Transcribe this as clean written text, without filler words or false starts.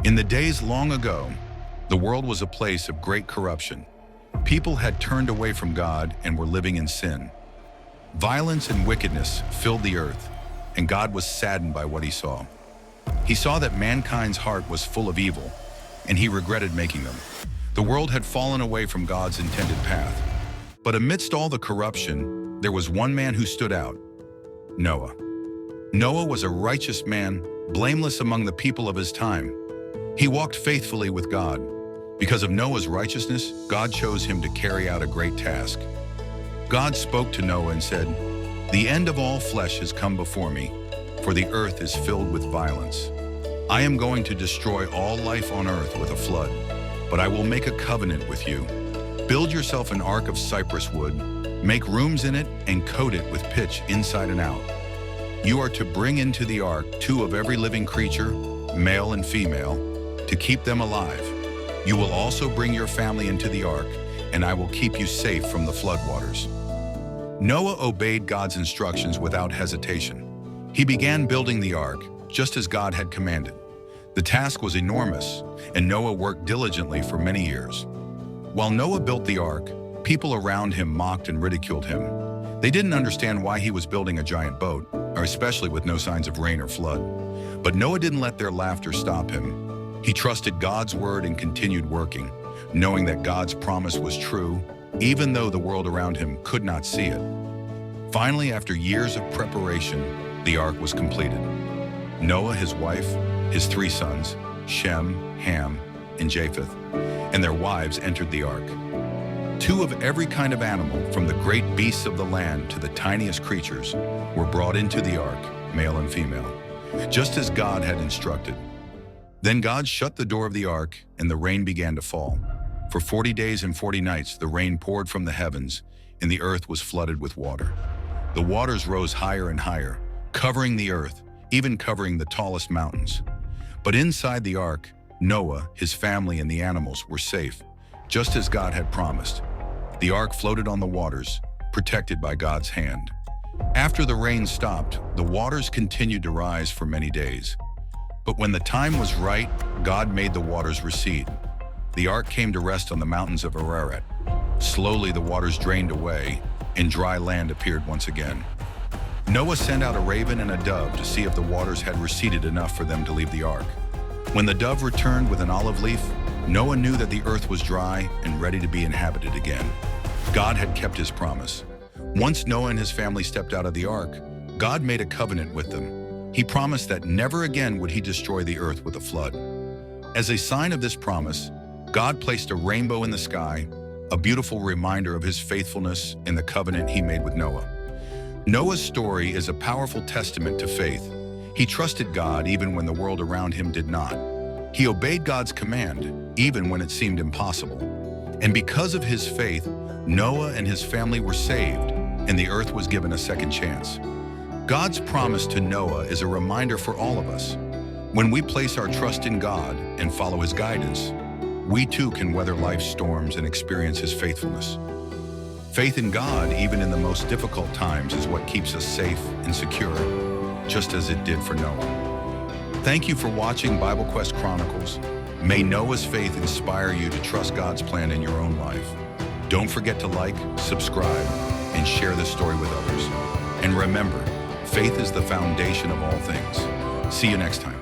In the days long ago, the world was a place of great corruption. People had turned away from God and were living in sin. Violence and wickedness filled the earth, and God was saddened by what he saw. He saw that mankind's heart was full of evil, and he regretted making them. The world had fallen away from God's intended path. But amidst all the corruption, there was one man who stood out: Noah. Noah was a righteous man, blameless among the people of his time. He walked faithfully with God. Because of Noah's righteousness, God chose him to carry out a great task. God spoke to Noah and said, "The end of all flesh has come before me, for the earth is filled with violence. I am going to destroy all life on earth with a flood, but I will make a covenant with you. Build yourself an ark of cypress wood, make rooms in it, and coat it with pitch inside and out. You are to bring into the ark 2 of every living creature, male and female, to keep them alive. You will also bring your family into the ark, and I will keep you safe from the floodwaters." Noah obeyed God's instructions without hesitation. He began building the ark, just as God had commanded. The task was enormous, and Noah worked diligently for many years. While Noah built the ark, people around him mocked and ridiculed him. They didn't understand why he was building a giant boat, or especially with no signs of rain or flood. But Noah didn't let their laughter stop him. He trusted God's word and continued working, knowing that God's promise was true, even though the world around him could not see it. Finally, after years of preparation, the ark was completed. Noah, his wife, his 3 sons, Shem, Ham, and Japheth, and their wives entered the ark. 2 of every kind of animal, from the great beasts of the land to the tiniest creatures, were brought into the ark, male and female, just as God had instructed. Then God shut the door of the ark, and the rain began to fall. For 40 days and 40 nights, the rain poured from the heavens, and the earth was flooded with water. The waters rose higher and higher, covering the earth, even covering the tallest mountains. But inside the ark, Noah, his family, and the animals were safe, just as God had promised. The ark floated on the waters, protected by God's hand. After the rain stopped, the waters continued to rise for many days. But when the time was right, God made the waters recede. The ark came to rest on the mountains of Ararat. Slowly the waters drained away, and dry land appeared once again. Noah sent out a raven and a dove to see if the waters had receded enough for them to leave the ark. When the dove returned with an olive leaf, Noah knew that the earth was dry and ready to be inhabited again. God had kept his promise. Once Noah and his family stepped out of the ark, God made a covenant with them. He promised that never again would he destroy the earth with a flood. As a sign of this promise, God placed a rainbow in the sky, a beautiful reminder of his faithfulness in the covenant he made with Noah. Noah's story is a powerful testament to faith. He trusted God even when the world around him did not. He obeyed God's command, even when it seemed impossible. And because of his faith, Noah and his family were saved, and the earth was given a second chance. God's promise to Noah is a reminder for all of us. When we place our trust in God and follow his guidance, we too can weather life's storms and experience his faithfulness. Faith in God, even in the most difficult times, is what keeps us safe and secure, just as it did for Noah. Thank you for watching Bible Quest Chronicles. May Noah's faith inspire you to trust God's plan in your own life. Don't forget to like, subscribe, and share this story with others. And remember, faith is the foundation of all things. See you next time.